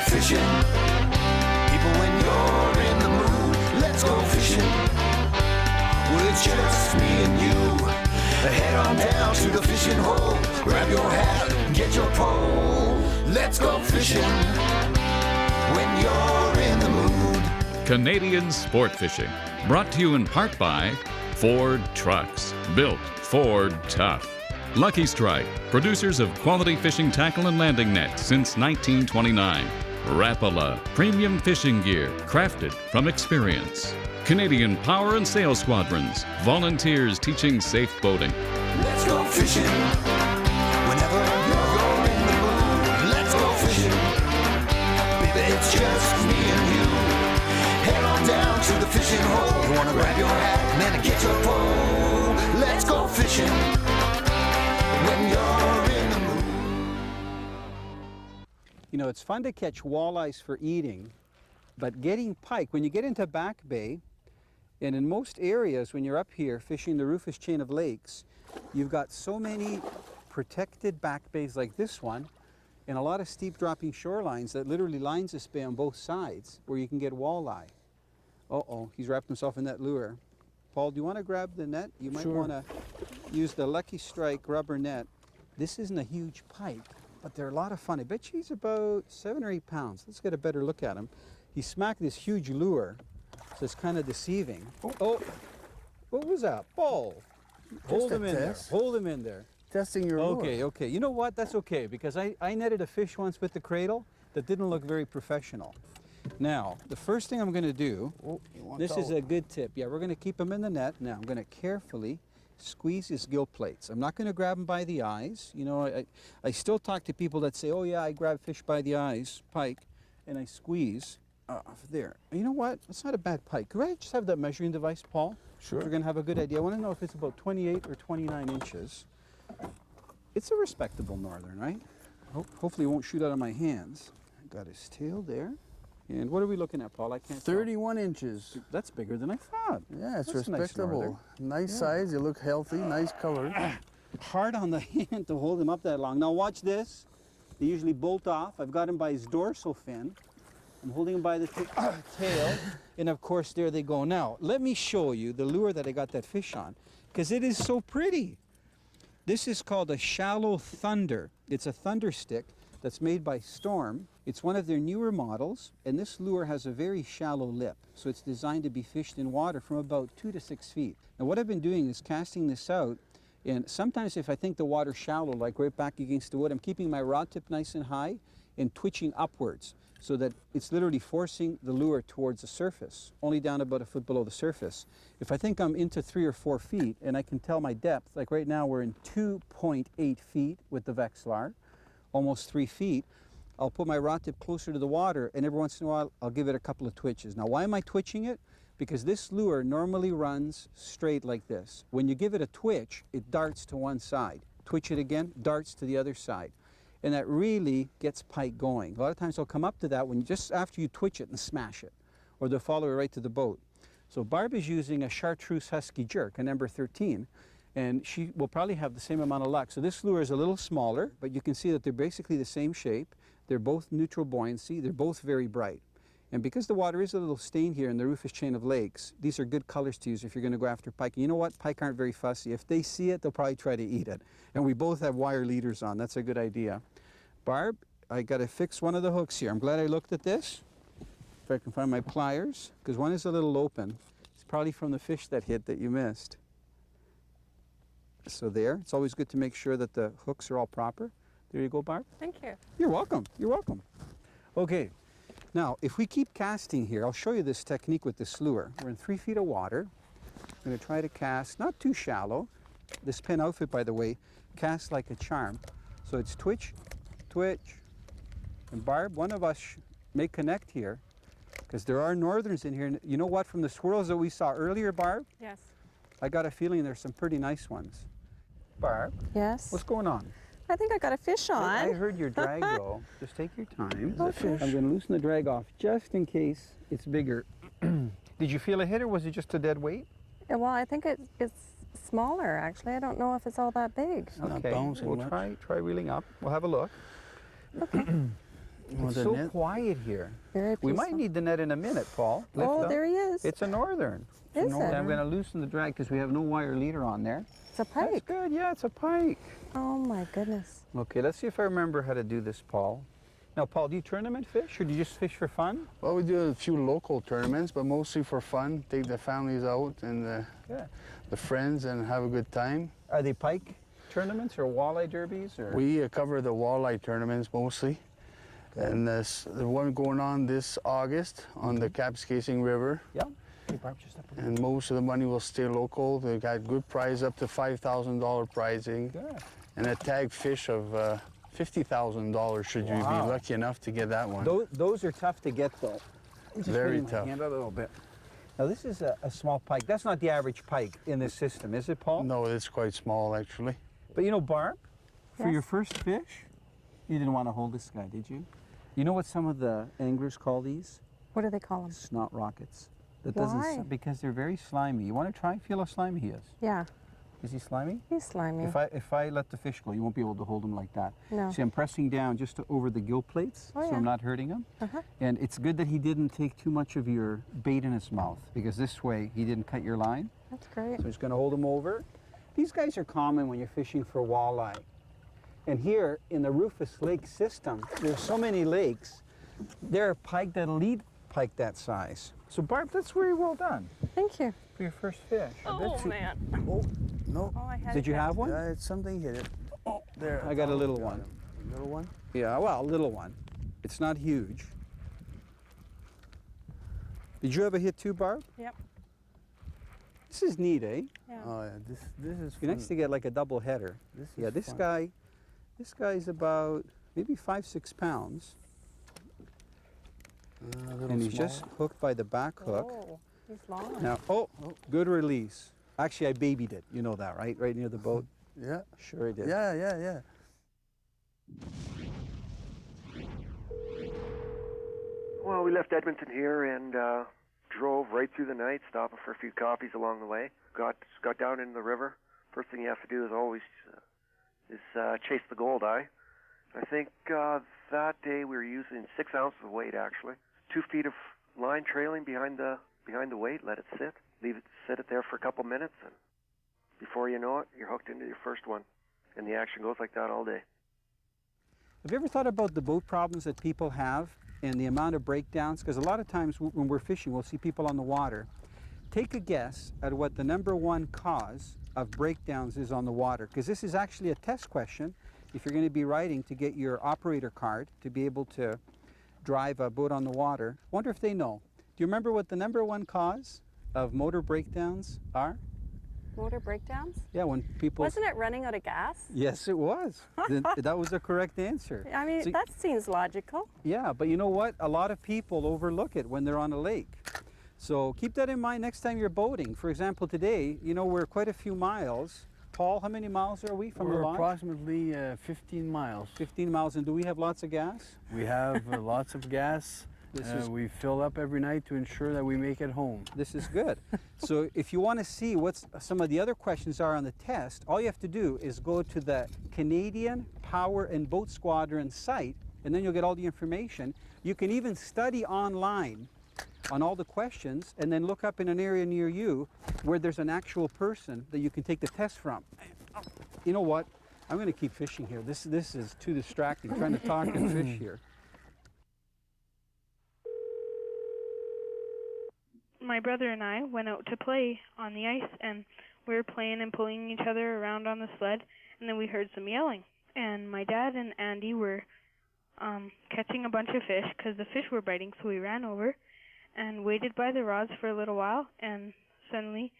fishing. People, when you're in the mood, let's go fishing. Well, it's just me and you. Head on down to the fishing hole. Grab your hat, get your pole. Let's go fishing when you're in the mood. Canadian Sport Fishing, brought to you in part by Ford Trucks, built Ford tough. Lucky Strike, producers of quality fishing tackle and landing nets since 1929. Rapala, premium fishing gear crafted from experience. Canadian Power and Sail Squadrons, volunteers teaching safe boating. Let's go fishing whenever you're in the mood. Let's go fishing. Baby, it's just me and you. Head on down to the fishing hole. You wanna grab your hat, man, and get your pole. Let's go fishing when you're in the mood. You know, it's fun to catch walleyes for eating, but getting pike, when you get into Back Bay, and in most areas when you're up here fishing the Rufus Chain of Lakes, you've got so many protected back bays like this one, and a lot of steep dropping shorelines that literally lines this bay on both sides where you can get walleye. Uh-oh, he's wrapped himself in that lure. Paul, do you want to grab the net? You might want to use the Lucky Strike rubber net. This isn't a huge pike, but they're a lot of fun. I bet you he's about 7 or 8 pounds. Let's get a better look at him. He smacked this huge lure, so it's kind of deceiving. Oh, what was that? Paul, hold him in there. Hold him in there. Testing your lure. Okay. You know what? That's okay, because I netted a fish once with the cradle that didn't look very professional. Now, the first thing I'm going to do, this is a good tip. Yeah, we're going to keep him in the net. Now, I'm going to carefully squeeze his gill plates. I'm not going to grab him by the eyes. You know, I still talk to people that say, oh yeah, I grab fish by the eyes, pike, and I squeeze. There. You know what? It's not a bad pike. Could I just have that measuring device, Paul? Sure. We're going to have a good idea. I want to know if it's about 28 or 29 inches. It's a respectable northern, right? Hopefully it won't shoot out of my hands. Got his tail there. And what are we looking at, Paul? I can't 31 inches. That's bigger than I thought. Yeah, it's That's respectable. Nice size. You look healthy. Nice color. Hard on the hand to hold him up that long. Now watch this. They usually bolt off. I've got him by his dorsal fin. I'm holding him by the tail, and of course there they go. Now, let me show you the lure that I got that fish on, because it is so pretty. This is called a Shallow Thunder. It's a thunder stick that's made by Storm. It's one of their newer models, and this lure has a very shallow lip, so it's designed to be fished in water from about 2 to 6 feet. Now what I've been doing is casting this out, and sometimes if I think the water's shallow, like right back against the wood, I'm keeping my rod tip nice and high and twitching upwards, so that it's literally forcing the lure towards the surface, only down about a foot below the surface. If I think I'm into 3 or 4 feet and I can tell my depth, like right now we're in 2.8 feet with the Vexilar, almost 3 feet, I'll put my rod tip closer to the water, and every once in a while I'll give it a couple of twitches. Now why am I twitching it? Because this lure normally runs straight like this. When you give it a twitch, it darts to one side. Twitch it again, darts to the other side. And that really gets pike going. A lot of times they'll come up to that when just after you twitch it and smash it, or they'll follow it right to the boat. So Barb is using a Chartreuse Husky Jerk, a number 13, and she will probably have the same amount of luck. So this lure is a little smaller, but you can see that they're basically the same shape. They're both neutral buoyancy. They're both very bright. And because the water is a little stained here in the Rufus Chain of Lakes, these are good colors to use if you're going to go after pike. And you know what? Pike aren't very fussy. If they see it, they'll probably try to eat it. And we both have wire leaders on. That's a good idea. Barb, I got to fix one of the hooks here. I'm glad I looked at this. If I can find my pliers, because one is a little open. It's probably from the fish that hit that you missed. So there. It's always good to make sure that the hooks are all proper. There you go, Barb. Thank you. You're welcome. You're welcome. Okay. Now, if we keep casting here, I'll show you this technique with this lure. We're in 3 feet of water. I'm going to try to cast, not too shallow. This pin outfit, by the way, casts like a charm. So it's twitch, twitch. And Barb, one of us may connect here, because there are northerns in here. You know what, from the swirls that we saw earlier, Barb? Yes. I got a feeling there's some pretty nice ones. Barb? Yes? What's going on? I think I got a fish on. I heard your drag go. Just take your time. Okay. I'm going to loosen the drag off just in case it's bigger. Did you feel a hit, or was it just a dead weight? Well, I think it's smaller, actually. I don't know if it's all that big. Okay, we'll try reeling up. We'll have a look. Okay. It's the so net. quiet here. Very We peaceful. might need the net in a minute, Paul. Lift Oh, up. there he is. It's a northern. Is it? I'm going to loosen the drag because we have no wire leader on there. It's a That's pike. good. Yeah, it's a pike. Oh my goodness. Okay, let's see if I remember how to do this, Paul. Now, Paul, do you tournament fish or do you just fish for fun? Well, we do a few local tournaments, but mostly for fun. Take the families out and Good. the friends and have a good time. Are they pike tournaments or walleye derbies? Or? We cover the walleye tournaments mostly. And the one going on this August on the Kapuskasing River. Yeah. Hey, Barb, just up a little. And most of the money will stay local. They got good prize, up to $5,000 prizing. Good. And a tag fish of $50,000 should you Wow. be lucky enough to get that one. Those are tough to get, though. Just Very bring my tough. hand a little bit. Now, this is a small pike. That's not the average pike in this system, is it, Paul? No, it's quite small actually. But you know, Barb, for Yes? your first fish, you didn't want to hold this guy, did you? You know what some of the anglers call these? What do they call them? Snot rockets. That Why? Because they're very slimy. You want to try? Feel how slimy he is. Yeah, Is he slimy? he's slimy. If I let the fish go, you won't be able to hold him like that. No. See, I'm pressing down just over the gill plates, Oh, so yeah. I'm not hurting him. Uh-huh. And it's good that he didn't take too much of your bait in his mouth, because this way he didn't cut your line. That's great. So I'm just going to hold him over. These guys are common when you're fishing for walleye. And here in the Rufus Lake system, there's so many lakes, there are pike that'll eat pike that size. So Barb, that's very well done Thank you. for your first fish. Oh man. Oh, no. Oh, I had Did it you there. have one? Yeah, it's something hit it. Oh, there. I got a little Got one. him. A little one? Yeah, well, a little one. It's not huge. Did you ever hit two, Barb? Yep. This is neat, eh? Yeah. Oh yeah, this is Be fun. nice to get like a double header. This Yeah, is this fun. guy's about maybe 5-6 pounds, A little and he's small. just hooked by the back hook. Oh, he's long. Now, good release. Actually, I babied it. You know that, right? Right near the boat. Yeah. Sure, I did. Yeah. Well, we left Edmonton here and drove right through the night, stopping for a few coffees along the way. Got down into the river. First thing you have to do is always chase the goldeye. I think that day we were using 6 ounces of weight actually. 2 feet of line trailing behind the weight. Let it sit. Leave it sit it there for a couple minutes, and before you know it, you're hooked into your first one. And the action goes like that all day. Have you ever thought about the boat problems that people have and the amount of breakdowns? Because a lot of times when we're fishing, we'll see people on the water. Take a guess at what the #1 cause of breakdowns is on the water, because this is actually a test question if you're going to be writing to get your operator card to be able to drive a boat on the water. Wonder if they know. Do you remember what the #1 cause of motor breakdowns are? Motor breakdowns? Yeah, when people... Wasn't it running out of gas? Yes, it was. That was the correct answer. I mean, So- that seems logical. Yeah, but you know what? A lot of people overlook it when they're on a lake. So keep that in mind next time you're boating. For example, today, you know, we're quite a few miles. Paul, how many miles are we from the We're lodge? approximately 15 miles. 15 miles. And do we have lots of gas? We have lots of gas. We fill up every night to ensure that we make it home. This is good. So if you want to see what some of the other questions are on the test, all you have to do is go to the Canadian Power and Boat Squadron site, and then you'll get all the information. You can even study online on all the questions, and then look up in an area near you where there's an actual person that you can take the test from. You know what? I'm going to keep fishing here. This is too distracting, trying to talk and fish here. My brother and I went out to play on the ice, and we were playing and pulling each other around on the sled, and then we heard some yelling. And my dad and Andy were catching a bunch of fish because the fish were biting, so we ran over and waited by the rods for a little while, and suddenly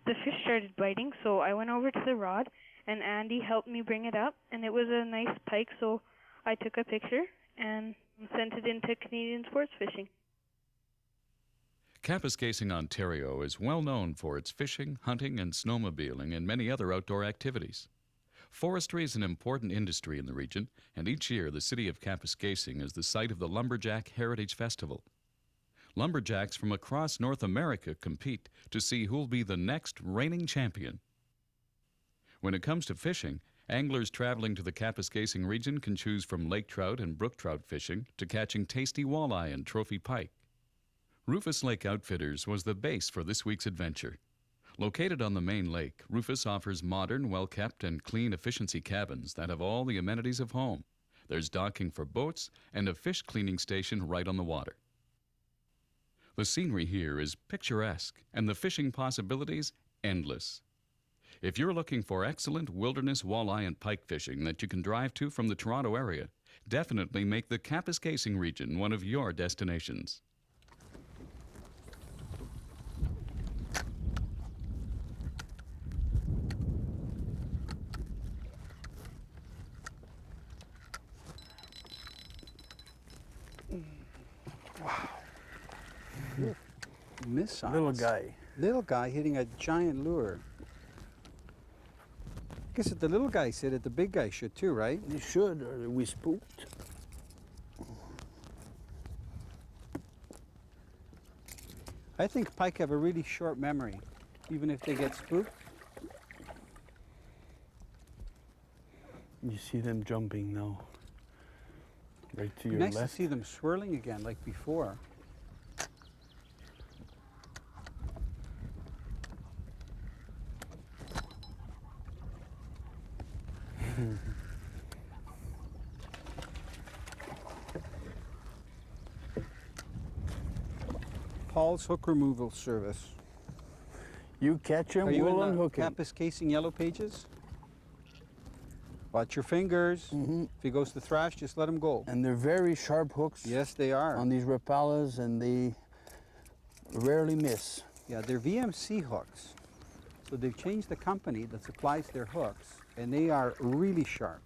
the fish started biting, so I went over to the rod, and Andy helped me bring it up, and it was a nice pike, so I took a picture and sent it into Canadian Sports Fishing. Kapuskasing, Ontario is well known for its fishing, hunting, and snowmobiling and many other outdoor activities. Forestry is an important industry in the region, and each year the city of Kapuskasing is the site of the Lumberjack Heritage Festival. Lumberjacks from across North America compete to see who'll be the next reigning champion. When it comes to fishing, Anglers traveling to the Kapuskasing region can choose from lake trout and brook trout fishing to catching tasty walleye and trophy pike. Rufus Lake Outfitters was the base for this week's adventure. Located on the main lake, Rufus offers modern, well-kept, and clean efficiency cabins that have all the amenities of home. There's docking for boats and a fish cleaning station right on the water. The scenery here is picturesque and the fishing possibilities endless. If you're looking for excellent wilderness walleye and pike fishing that you can drive to from the Toronto area, definitely make the Kapuskasing region one of your destinations. Missile. Little guy. Hitting a giant lure. I guess if the little guy said it, the big guy should too, right? You should, or we spooked. I think pike have a really short memory, even if they get spooked. You see them jumping now. Right to your Nice left. to see them swirling again like before. Paul's Hook Removal Service. You catch him, Are you we'll in the unhook him. Kapuskasing Yellow Pages? Watch your fingers. If he goes to thrash, just let him go. And they're very sharp hooks Yes, they are. on these Rapalas, and they rarely miss. Yeah, they're VMC hooks. So they've changed the company that supplies their hooks, and they are really sharp.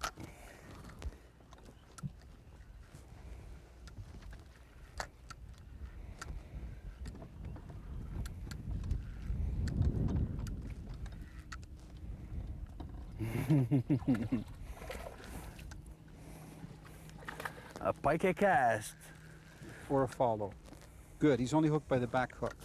A pike cast. Or a follow. Good, he's only hooked by the back hook.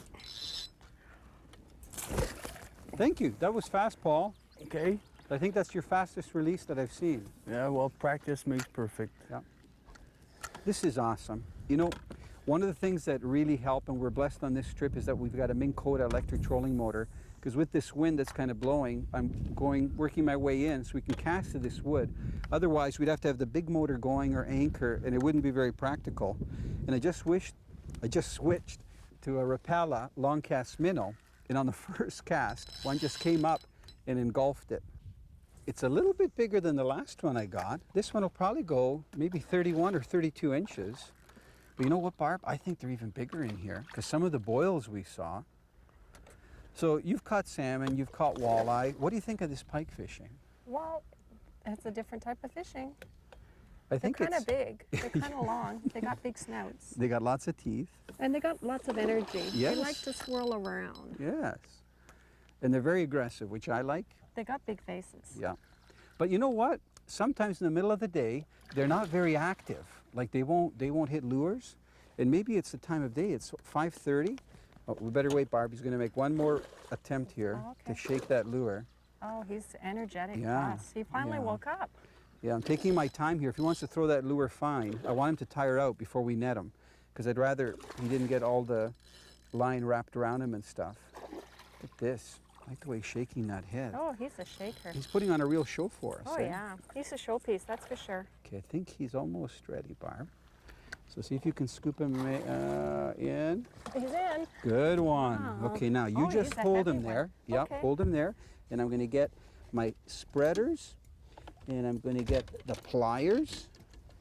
Thank you, that was fast, Paul. Okay. I think that's your fastest release that I've seen. Yeah, well, practice makes perfect. Yeah. This is awesome. You know, one of the things that really help, and we're blessed on this trip, is that we've got a Minn Kota electric trolling motor, because with this wind that's kind of blowing, I'm working my way in so we can cast to this wood. Otherwise, we'd have to have the big motor going or anchor, and it wouldn't be very practical. And I just switched to a Rapala long cast minnow, and on the first cast, one just came up and engulfed it. It's a little bit bigger than the last one I got. This one will probably go maybe 31 or 32 inches. But you know what, Barb? I think they're even bigger in here, because some of the boils we saw. So you've caught salmon, you've caught walleye. What do you think of this pike fishing? Well, it's a different type of fishing. I think They're kind it's of big. They're kind of long. They got big snouts. they got lots of teeth. And they got lots of energy. Yes. They like to swirl around. Yes. And they're very aggressive, which I like. They got big faces. Yeah. But you know what? Sometimes in the middle of the day, they're not very active. Like they won't hit lures. And maybe it's the time of day. It's 5:30. Oh, we better wait, Barb. He's going to make one more attempt here to shake that lure. Oh, he's energetic. Yeah, Yes. He finally yeah. woke up. Yeah, I'm taking my time here. If he wants to throw that lure, fine. I want him to tire out before we net him, because I'd rather he didn't get all the line wrapped around him and stuff. Look at this. I like the way he's shaking that head. Oh, he's a shaker. He's putting on a real show for us. Oh, eh? yeah. He's a showpiece, that's for sure. Okay, I think he's almost ready, Barb. So see if you can scoop him in. He's in. Good one. Wow. Okay, now you Oh, just he's a hold heavy him one. there. Yep, Okay. hold him there. And I'm going to get my spreaders, and I'm going to get the pliers.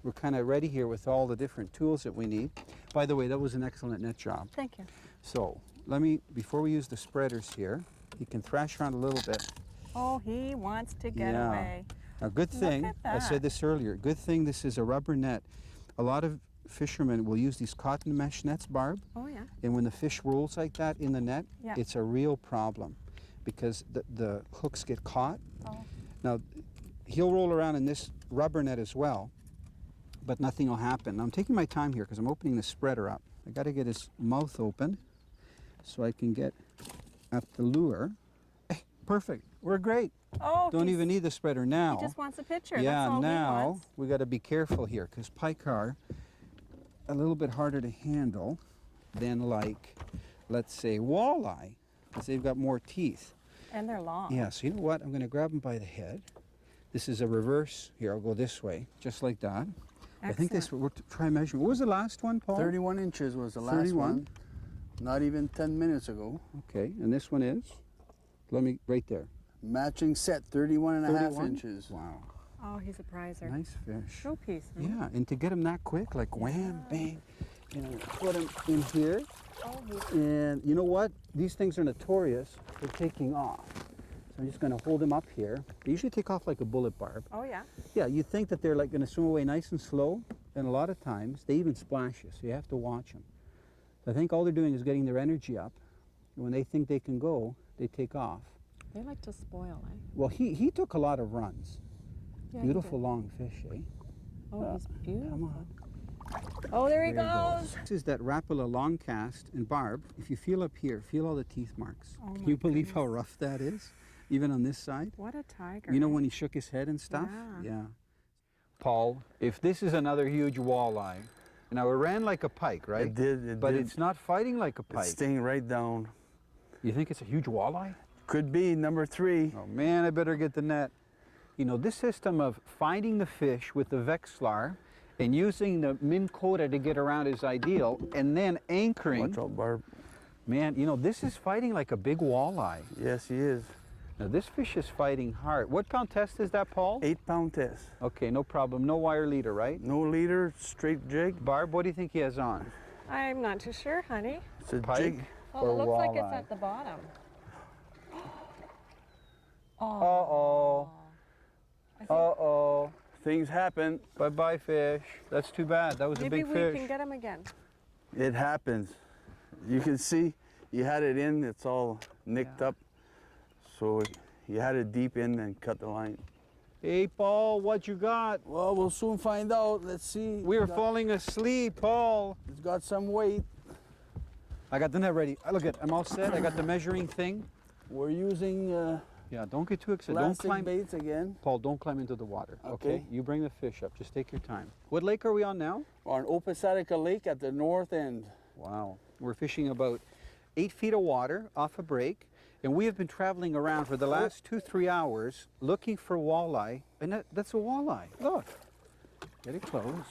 We're kind of ready here with all the different tools that we need. By the way, that was an excellent net job. Thank you. So before we use the spreaders here, he can thrash around a little bit. Oh, he wants to get Yeah. away. Now, good Look thing, at I said that. this earlier, good thing this is a rubber net. A lot of fishermen will use these cotton mesh nets, Barb, Oh, yeah. and when the fish rolls like that in the net, Yeah. it's a real problem because the hooks get caught. Oh. Now, he'll roll around in this rubber net as well, but nothing will happen. Now, I'm taking my time here because I'm opening the spreader up. I got to get his mouth open so I can get at the lure. Perfect. We're great. Oh, Don't even need the spreader now. He just wants a picture. Yeah, That's all he now wants. we got to be careful here because pike are a little bit harder to handle than like, let's say, walleye, because they've got more teeth. And they're long. Yeah, so you know what? I'm going to grab them by the head. This is a reverse. Here, I'll go this way, just like that. I think this, we'll try measuring. What was the last one, Paul? 31 inches was the last 31? one. Not even 10 minutes ago. Okay, and this one is? Let me, right there. Matching set, 31 and a half 31? inches. Wow, Oh, he's a prizer. nice fish. Showpiece. Huh? Yeah, and to get them that quick, like wham, bang, you know, put them in here. Oh, he's And you know what? These things are notorious for taking off. So I'm just going to hold them up here. They usually take off like a bullet, Barb. Oh, yeah. Yeah, you think that they're like going to swim away nice and slow, and a lot of times they even splash you, so you have to watch them. I think all they're doing is getting their energy up, and when they think they can go, they take off. They like to spoil, eh? Well, he took a lot of runs. Yeah, he Beautiful did. long fish, eh? Oh, he's beautiful. Come on. Oh, there he There he goes. This is that Rapala long cast, and Barb, if you feel up here, feel all the teeth marks. Oh, Can my you believe how goodness. rough that is? Even on this side? What a tiger. You know eh? when he shook his head and stuff? Yeah. Paul, if this is another huge walleye, now it ran like a pike, right? It did. But it's not fighting like a pike. It's staying right down. You think it's a huge walleye? Could be number 3. Oh man, I better get the net. You know, this system of finding the fish with the Vexlar and using the Minn Kota to get around is ideal, and then anchoring. Watch out, Barb. Man, you know, this is fighting like a big walleye. Yes, he is. Now this fish is fighting hard. What pound test is that, Paul? 8-pound test. Okay, no problem. No wire leader, right? No leader, straight jig. Barb, what do you think he has on? I'm not too sure, honey. It's a Pike? jig. Well, Or it looks like it's walleye? at the bottom. Uh-oh. I think Uh-oh. Things happen. Bye-bye, fish. That's too bad. That was maybe a big we fish. can get him again. It happens. You can see you had it in, it's all nicked up. So you had it deep in and cut the line. Hey, Paul, what you got? Well, we'll soon find out. Let's see. We were falling asleep, Paul. It's got some weight. I got the net ready. Look at, I'm all set. I got the measuring thing. We're using Yeah, don't get too excited. Don't plastic climb. baits again. Paul, don't climb into the water, okay? Okay. You bring the fish up. Just take your time. What lake are we on now? We're on Opasatica Lake at the north end. Wow. We're fishing about 8 feet of water off a break, and we have been traveling around for the last 2-3 hours looking for walleye, and that's a walleye. Look. Get it close.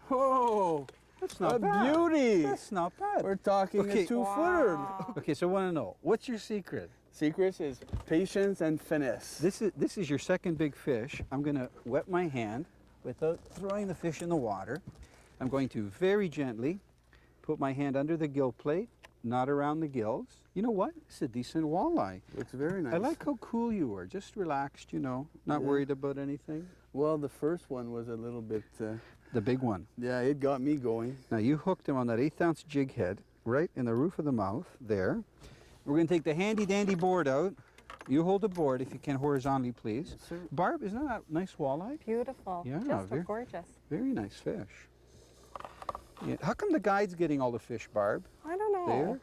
Oh, That's not a bad. beauty. That's not bad. We're talking Okay. a 2-footer. Okay, so I want to know, what's your secret? Secret is patience and finesse. This is your second big fish. I'm going to wet my hand without throwing the fish in the water. I'm going to very gently put my hand under the gill plate, not around the gills. You know what? It's a decent walleye. Looks very nice. I like how cool you were, just relaxed, you know, not Yeah. worried about anything. Well, the first one was a little bit, The big one. yeah, it got me going. Now you hooked him on that 1/8 ounce jig head right in the roof of the mouth there. We're going to take the handy dandy board out. You hold the board if you can horizontally, please. Yes, sir. Barb, isn't that a nice walleye? Beautiful. Yeah, Just very- gorgeous. Very nice fish. Yeah. How come the guide's getting all the fish, Barb? I don't know. There.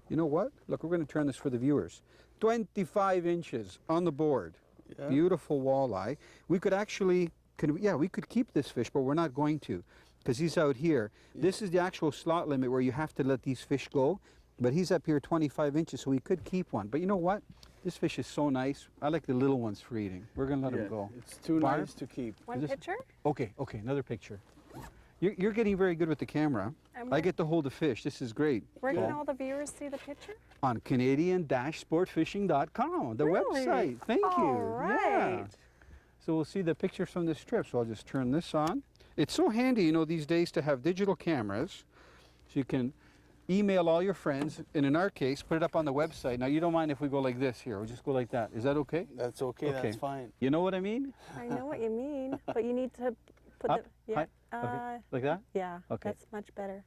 You know what? Look, we're going to turn this for the viewers. 25 inches on the board. Yeah. Beautiful walleye. We could actually, we could keep this fish, but we're not going to because he's out here. This is the actual slot limit where you have to let these fish go, but he's up here 25 inches, so we could keep one. But you know what? This fish is so nice. I like the little ones for eating. We're going to let Yeah, him go. It's too Barb? nice to keep. One Is this- picture? Okay, another picture. You're getting very good with the camera. And I where- get to hold the fish. This is great. Where can Paul. all the viewers see the picture? On Canadian-sportfishing.com, the Really? website. Thank you. All Yeah. right. So we'll see the pictures from this trip. So I'll just turn this on. It's so handy, you know, these days to have digital cameras. So you can email all your friends, and in our case, put it up on the website. Now, you don't mind if we go like this here. We'll just go like that. Is that okay? That's okay, Okay. that's fine. You know what I mean? I know what you mean, but you need to put Up, the high, okay. uh, Like that? yeah. Okay. That's much better.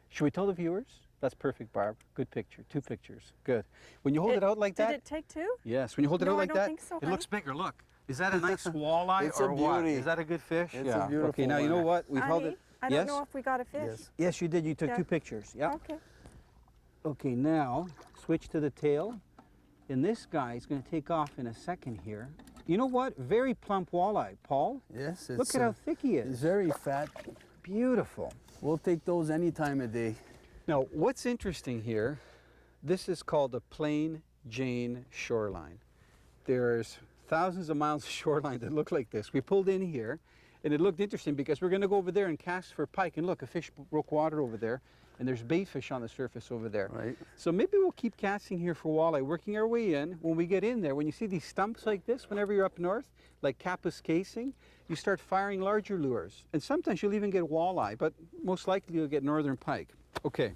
Should we tell the viewers? That's perfect, Barb. Good picture. 2 pictures. Good. When you hold it out like that. Did it take 2? Yes, when you hold it No, out I like don't that, think so, it looks bigger. Look, is that a nice walleye It's a or what? beauty. Is that a good fish? It's a yeah. beautiful Okay, now you know one. what? We've held Honey, it. I yes? don't know if we got a fish. Yes. Yes, you did. You took Yeah. 2 pictures. Yeah. Okay. Okay, now switch to the tail. And this guy is going to take off in a second here. You know what? Very plump walleye, Paul. Yes, Look at how thick he It's is. very fat. Beautiful. We'll take those any time of day. Now, what's interesting here, this is called the Plain Jane shoreline. There's thousands of miles of shoreline that look like this. We pulled in here, and it looked interesting because we're going to go over there and cast for pike. And look, a fish broke water over there, and there's bayfish on the surface over there. Right. So maybe we'll keep casting here for walleye, working our way in. When we get in there, when you see these stumps like this, whenever you're up north, like Kapuskasing, you start firing larger lures. And sometimes you'll even get walleye, but most likely you'll get Northern Pike. Okay,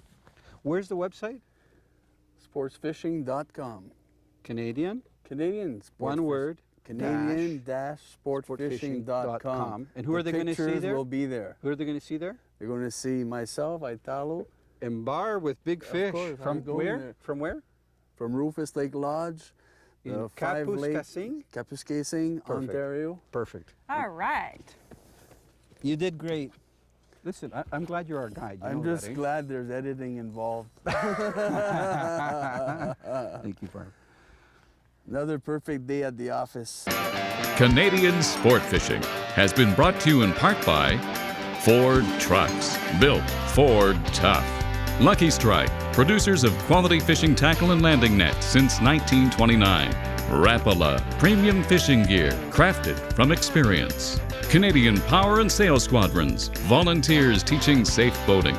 where's the website? Sportfishing.com. Canadian, Canadian one word, Canadian-sportfishing.com. And who are they going to see Pictures there? will be there. Who are they going to see there? They're going to see myself, Italo, And Barb with big fish. course, From I'm going where? there. From where? from Rufus Lake Lodge, In the 5 Lake, Kapuskasing? Kapuskasing, Perfect. Ontario. Perfect. All right. You did great. Listen, I'm glad you're our guide. You I'm know just that, eh? glad there's editing involved. Thank you, Barb. Another perfect day at the office. Canadian Sport Fishing has been brought to you in part by Ford Trucks, built Ford Tough. Lucky Strike, producers of quality fishing tackle and landing nets since 1929. Rapala, premium fishing gear, crafted from experience. Canadian Power and Sail Squadrons, volunteers teaching safe boating.